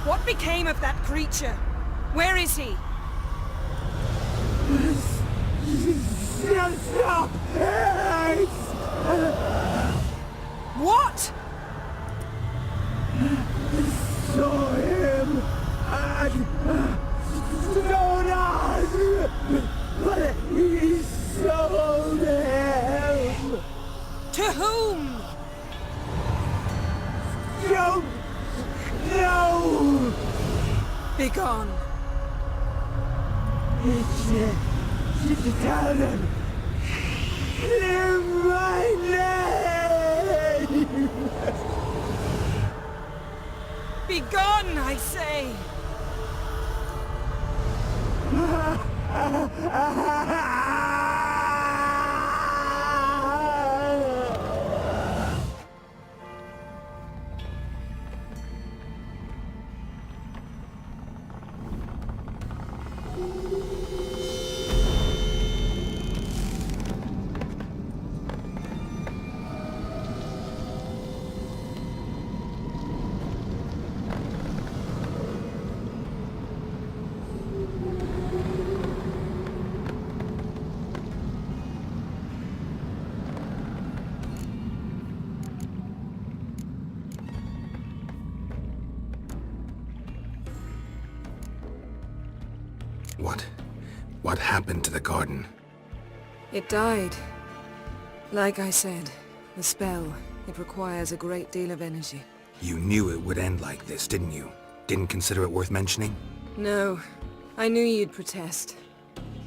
What became of that creature? Where is he? Stop! What? Saw him and stone on, but he sold him. To whom? Don't know. Begone. Tell them. Clear my name. Begone, I say! What happened to the garden? It died. Like I said, the spell, it requires a great deal of energy. You knew it would end like this, didn't you? Didn't consider it worth mentioning? No. I knew you'd protest.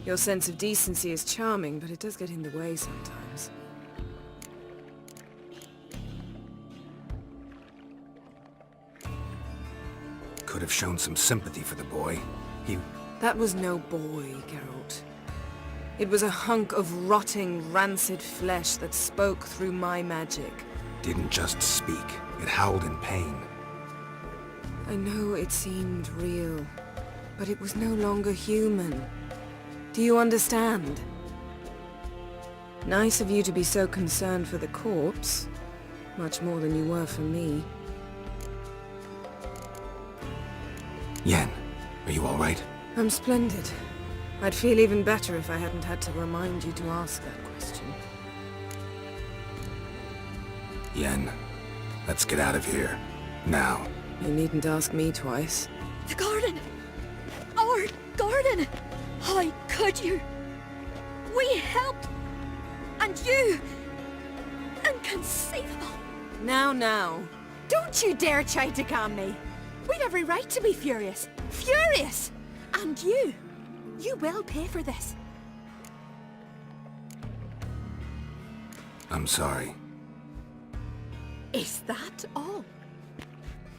Your sense of decency is charming, but it does get in the way sometimes. Could have shown some sympathy for the boy. That was no boy, Geralt. It was a hunk of rotting, rancid flesh that spoke through my magic. Didn't just speak. It howled in pain. I know it seemed real, but it was no longer human. Do you understand? Nice of you to be so concerned for the corpse. Much more than you were for me. Yen, are you all right? I'm splendid. I'd feel even better if I hadn't had to remind you to ask that question. Yen, let's get out of here. Now. You needn't ask me twice. The garden! Our garden! How could you? We helped! And you! Inconceivable! Now. Don't you dare try to calm me! We'd every right to be furious! Furious! And you will pay for this. I'm sorry. Is that all?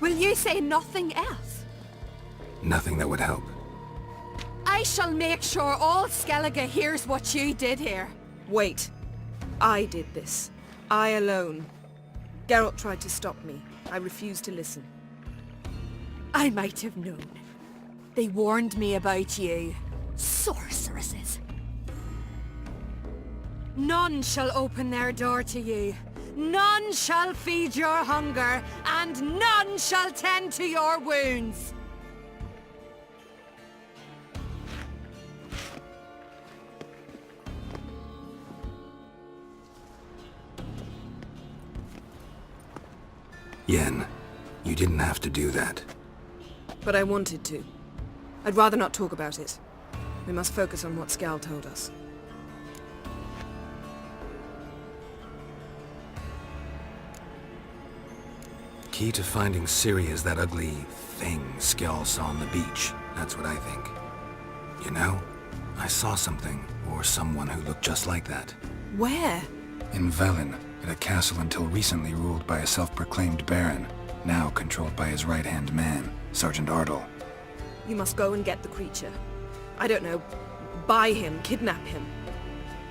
Will you say nothing else? Nothing that would help. I shall make sure all Skellige hears what you did here. Wait. I did this. I alone. Geralt tried to stop me. I refused to listen. I might have known. They warned me about you. Sorceresses. None shall open their door to you. None shall feed your hunger, and none shall tend to your wounds. Yen, you didn't have to do that. But I wanted to. I'd rather not talk about it. We must focus on what Skal told us. Key to finding Ciri is that ugly thing Skjall saw on the beach. That's what I think. You know, I saw something, or someone who looked just like that. Where? In Velen, at a castle until recently ruled by a self-proclaimed baron, now controlled by his right-hand man, Sergeant Ardle. You must go and get the creature. I don't know, buy him, kidnap him.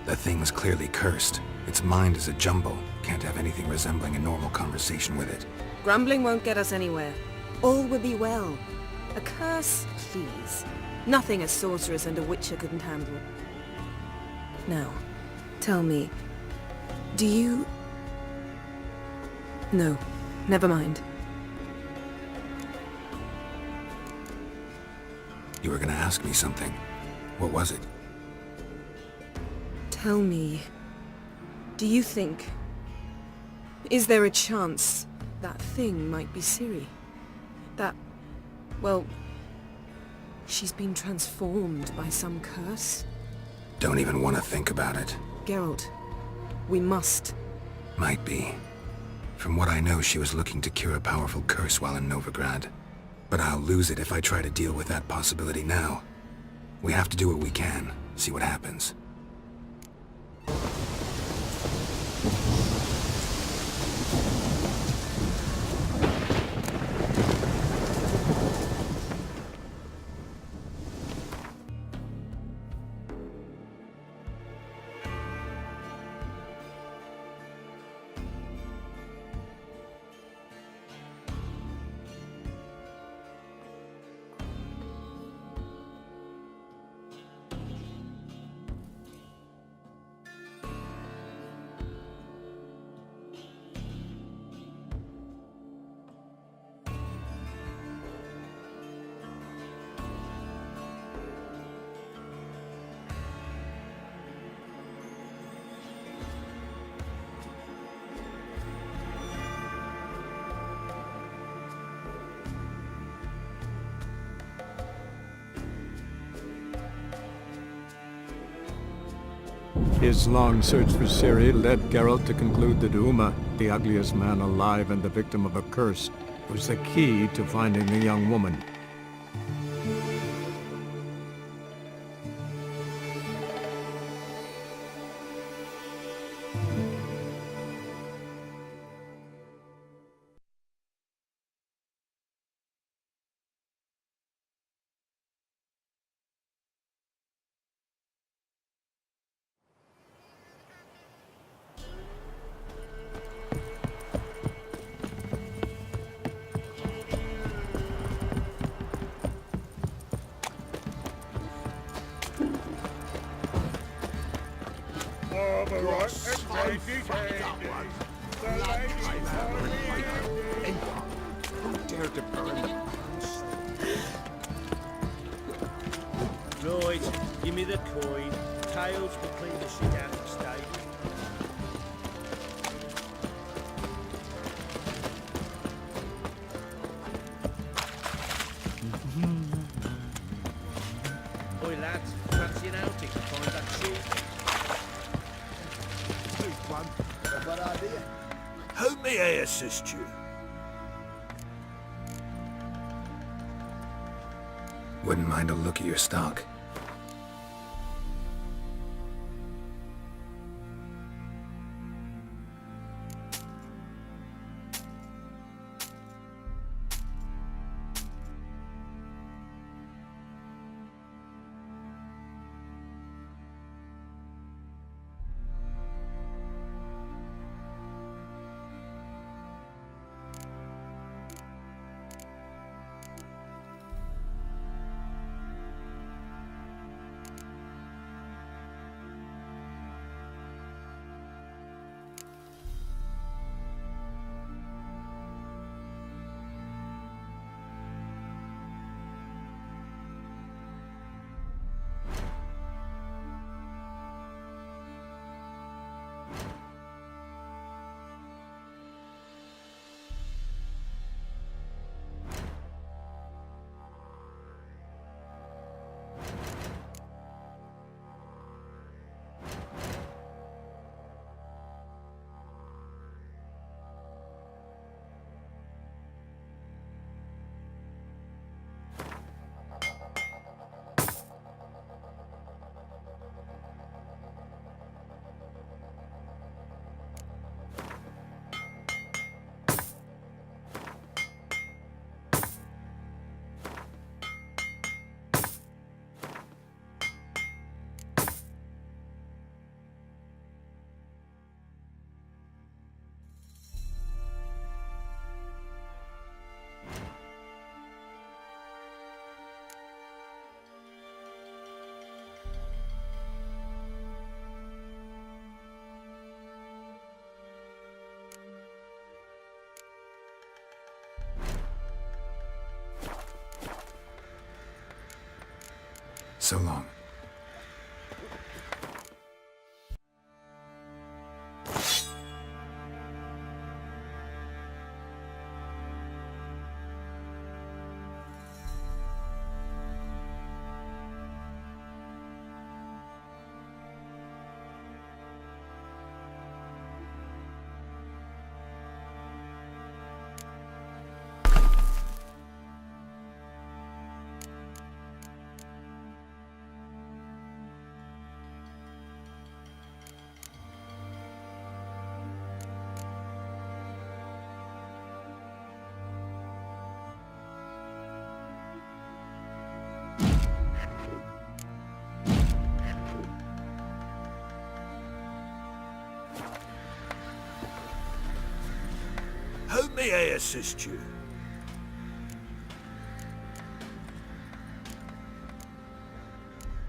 The thing's clearly cursed. Its mind is a jumble. Can't have anything resembling a normal conversation with it. Grumbling won't get us anywhere. All will be well. A curse, please. Nothing a sorceress and a witcher couldn't handle. Now, tell me, do you... No, never mind. You were gonna ask me something. What was it? Tell me, do you think... Is there a chance that thing might be Ciri? That... well... she's been transformed by some curse? Don't even want to think about it. Geralt, we must. Might be. From what I know, she was looking to cure a powerful curse while in Novigrad. But I'll lose it if I try to deal with that possibility now. We have to do what we can, see what happens. His long search for Ciri led Geralt to conclude that Uma, the ugliest man alive and the victim of a curse, was the key to finding the young woman. Right, give me the coin. Tails will clean the shit out of the stable. Oi lads, fancy an outing to find that shit? Good idea. How may I assist you? Wouldn't mind a look at your stock. So long. How may I assist you?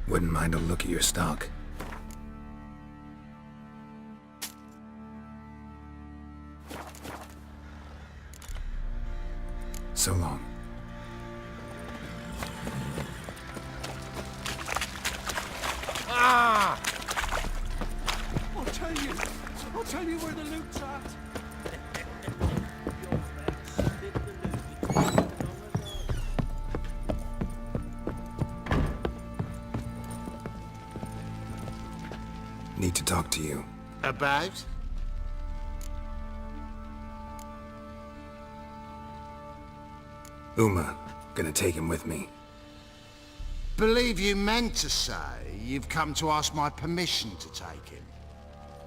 Wouldn't mind a look at your stock. So long. Ah! I'll tell you where the loot's at. Need to talk to you. About? Uma. Gonna take him with me. Believe you meant to say you've come to ask my permission to take him.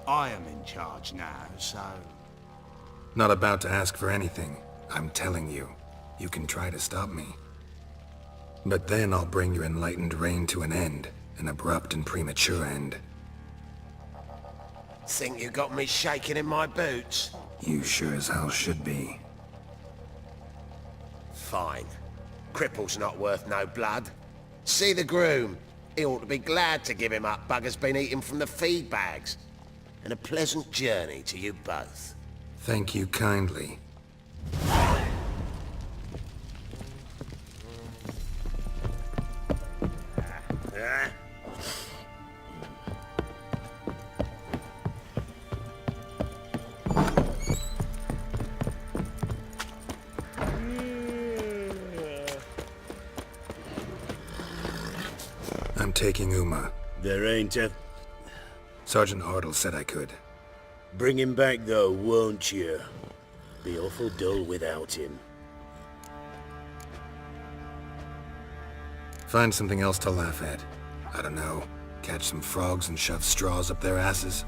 I am in charge now, so... Not about to ask for anything. I'm telling you. You can try to stop me. But then I'll bring your enlightened reign to an end. An abrupt and premature end. Think you got me shaking in my boots? You sure as hell should be. Fine. Cripple's not worth no blood. See the groom. He ought to be glad to give him up. Bugger's been eating from the feed bags. And a pleasant journey to you both. Thank you kindly. I'm taking Uma. There ain't a... Sergeant Hartle said I could. Bring him back though, won't you? Be awful dull without him. Find something else to laugh at. I don't know. Catch some frogs and shove straws up their asses.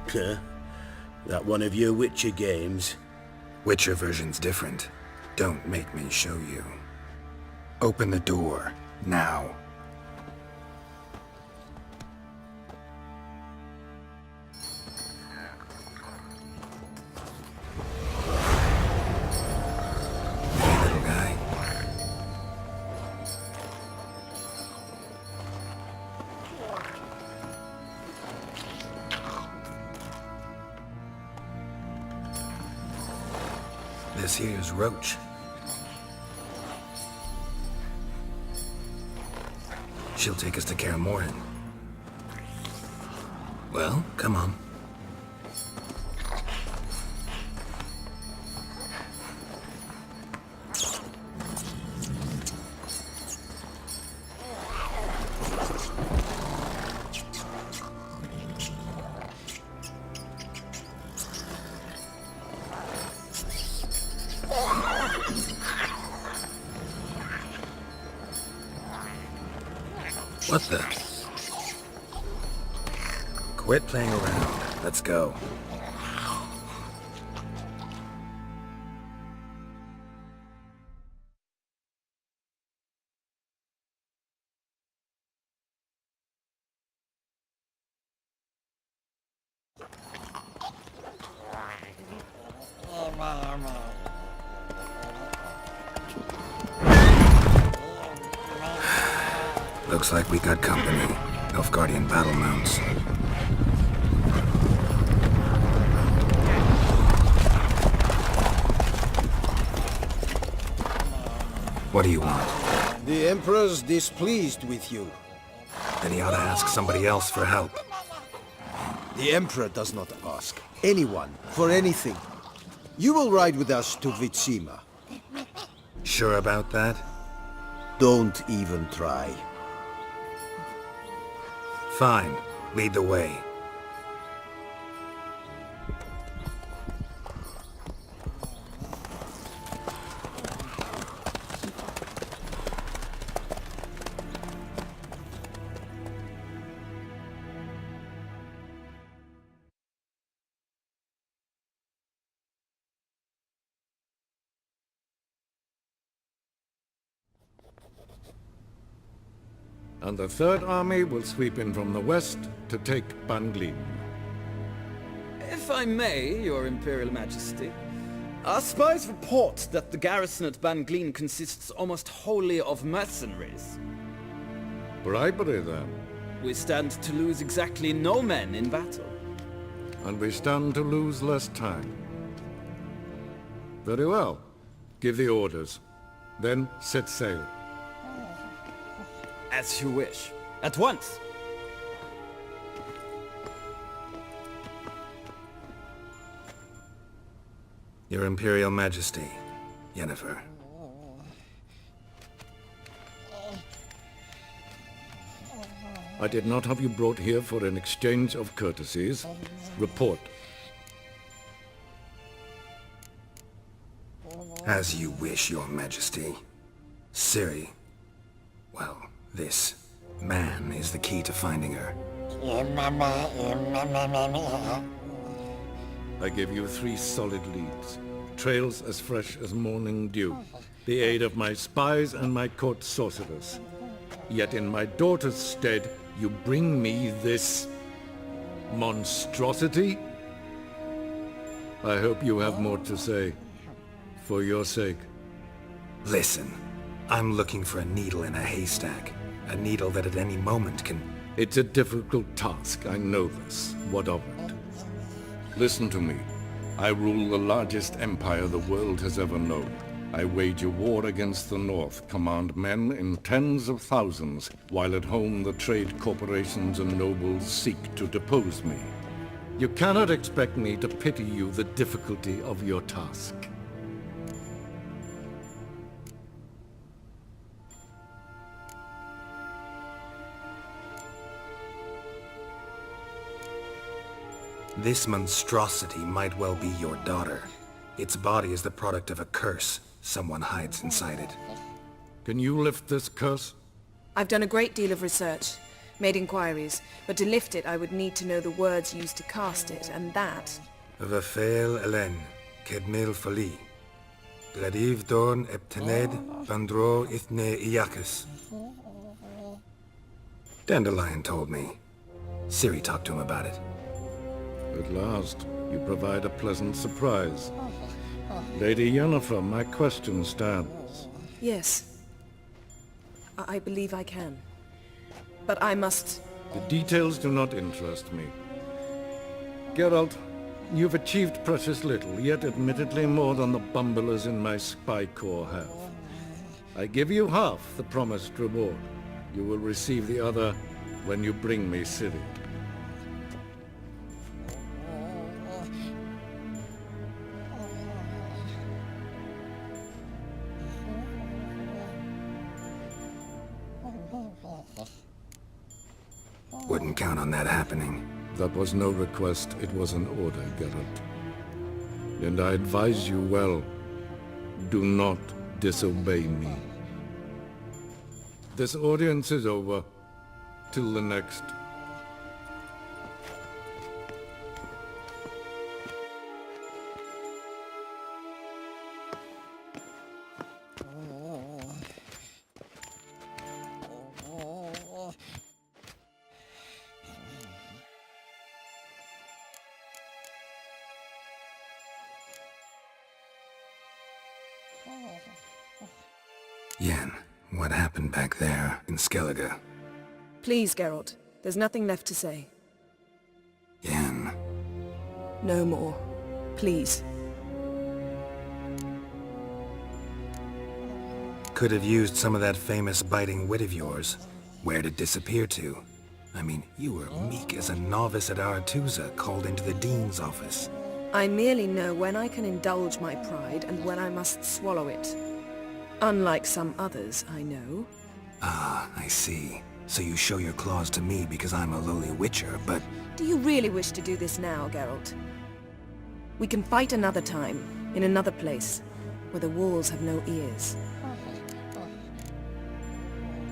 Huh? That one of your Witcher games? Witcher version's different. Don't make me show you. Open the door. Now. Hey, little guy. This here's Roach. She'll take us to Kaer Morhen. Well, come on. What the? Quit playing around. Let's go. Looks like we got company. Nilfgaardian battle mounts. What do you want? The Emperor's displeased with you. then he ought to ask somebody else for help. The Emperor does not ask anyone for anything. You will ride with us to Vitsima. Sure about that? Don't even try. Fine. Lead the way. And the Third Army will sweep in from the west to take Banglin. If I may, Your Imperial Majesty, our spies report that the garrison at Banglin consists almost wholly of mercenaries. Bribery, then. We stand to lose exactly no men in battle. And we stand to lose less time. Very well. Give the orders. Then set sail. As you wish. At once! Your Imperial Majesty, Yennefer. I did not have you brought here for an exchange of courtesies. Report. As you wish, Your Majesty. Ciri. Well, this man is the key to finding her. I give you 3 solid leads. Trails as fresh as morning dew. The aid of my spies and my court sorcerers. Yet in my daughter's stead, you bring me this monstrosity? I hope you have more to say. For your sake. Listen, I'm looking for a needle in a haystack. A needle that at any moment can... It's a difficult task, I know this. What of it? Listen to me. I rule the largest empire the world has ever known. I wage a war against the North, command men in tens of thousands, while at home the trade corporations and nobles seek to depose me. You cannot expect me to pity you the difficulty of your task. This monstrosity might well be your daughter. Its body is the product of a curse someone hides inside it. Can you lift this curse? I've done a great deal of research, made inquiries, but to lift it I would need to know the words used to cast it, and that... Vafael Elen, Kedmil Fali. Gladiv Dorn Eptened Bandro Ithne Iakis. Dandelion told me. Ciri talked to him about it. At last, you provide a pleasant surprise. Lady Yennefer, my question stands. Yes. I believe I can. But I must... The details do not interest me. Geralt, you've achieved precious little, yet admittedly more than the bumblers in my spy corps have. I give you half the promised reward. You will receive the other when you bring me Ciri. Wouldn't count on that happening. That was no request, it was an order, Geralt. And I advise you well, do not disobey me. This audience is over. Till the next. Yen, what happened back there in Skellige? Please, Geralt. There's nothing left to say. Yen. No more. Please. Could have used some of that famous biting wit of yours. Where'd it disappear to? I mean, you were meek as a novice at Aretusa called into the Dean's office. I merely know when I can indulge my pride and when I must swallow it. Unlike some others, I know. Ah, I see. So you show your claws to me because I'm a lowly witcher, but... Do you really wish to do this now, Geralt? We can fight another time, in another place, where the walls have no ears.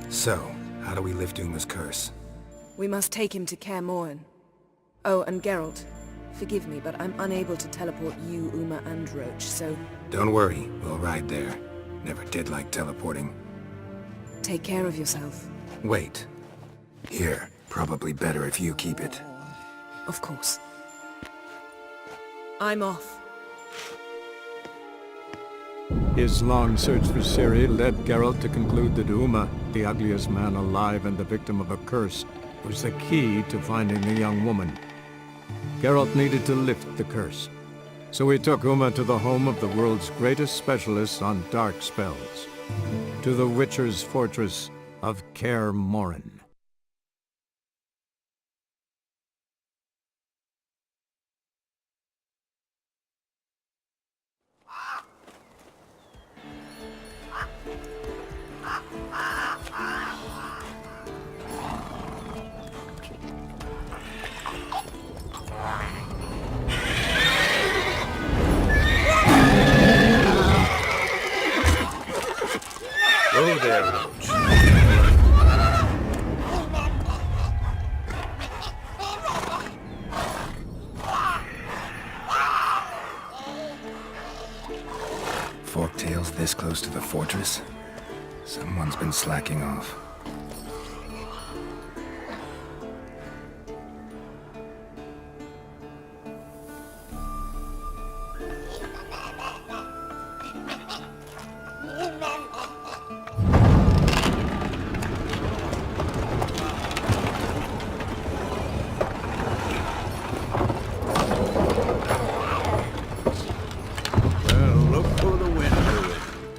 So, how do we lift Uma's curse? We must take him to Kaer Morhen. Oh, and Geralt, forgive me, but I'm unable to teleport you, Uma, and Roach, so... Don't worry, we'll ride there. Never did like teleporting. Take care of yourself. Wait. Here, probably better if you keep it. Of course. I'm off. His long search for Ciri led Geralt to conclude that Uma, the ugliest man alive and the victim of a curse, was the key to finding the young woman. Geralt needed to lift the curse, so he took Uma to the home of the world's greatest specialist on dark spells, to the Witcher's fortress of Kaer Morhen. Go there, Roach. Forktails this close to the fortress? Someone's been slacking off.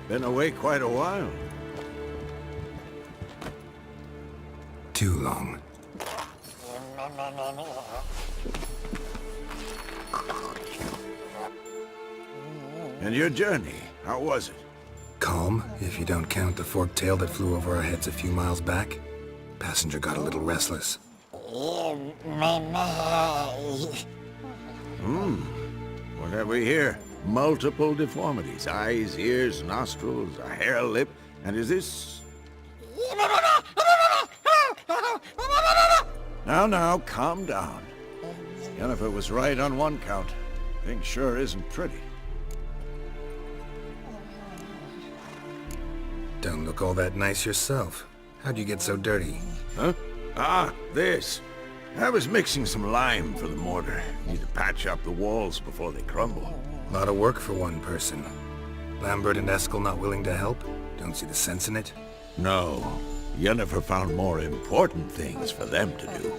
Been away quite a while. Too long. And your journey, how was it? Calm, if you don't count the forktail that flew over our heads a few miles back. Passenger got a little restless. What have we here? Multiple deformities. Eyes, ears, nostrils, a hair lip. And is this... Now, calm down. Yennefer was right on one count. Thing sure isn't pretty. Don't look all that nice yourself. How'd you get so dirty? Huh? Ah, this. I was mixing some lime for the mortar. Need to patch up the walls before they crumble. A lot of work for one person. Lambert and Eskel not willing to help? Don't see the sense in it? No. Yennefer found more important things for them to do.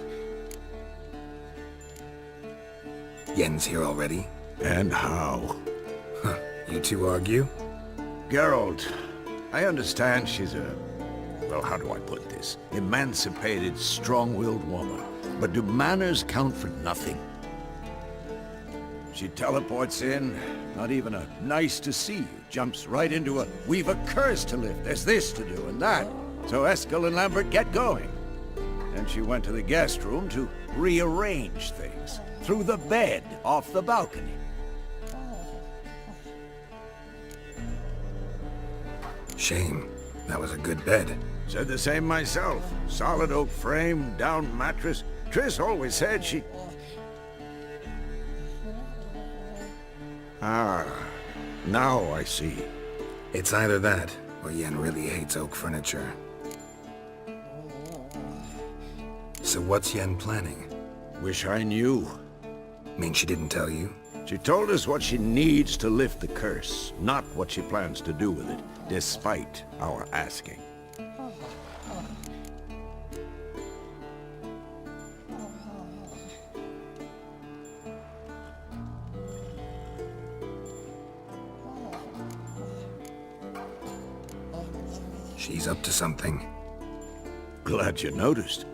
Yen's here already? And how? Huh. You two argue? Geralt, I understand she's a... well, how do I put this? Emancipated, strong-willed woman. But do manners count for nothing? She teleports in, not even a nice to see you, jumps right into a we've a curse to lift, there's this to do and that. So Eskel and Lambert get going. Then she went to the guest room to rearrange things. Through the bed, off the balcony. Shame. That was a good bed. Said the same myself. Solid oak frame, down mattress. Triss always said she... Ah, now I see. It's either that, or Yen really hates oak furniture. So what's Yen planning? Wish I knew. Mean she didn't tell you? She told us what she needs to lift the curse, not what she plans to do with it, despite our asking. She's up to something. Glad you noticed.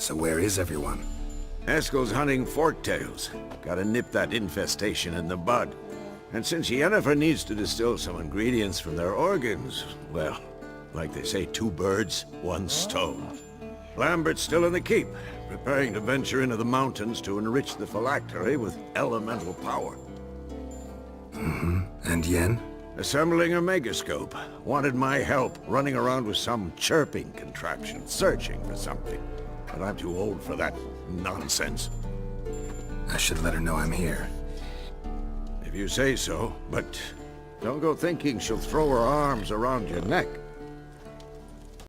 So where is everyone? Eskel's hunting forktails. Gotta nip that infestation in the bud. And since Yennefer needs to distill some ingredients from their organs, well, like they say, 2 birds, 1 stone. Lambert's still in the keep, preparing to venture into the mountains to enrich the phylactery with elemental power. And Yen? Assembling a megascope. Wanted my help running around with some chirping contraption, searching for something. But I'm too old for that nonsense. I should let her know I'm here. If you say so, but don't go thinking she'll throw her arms around your neck.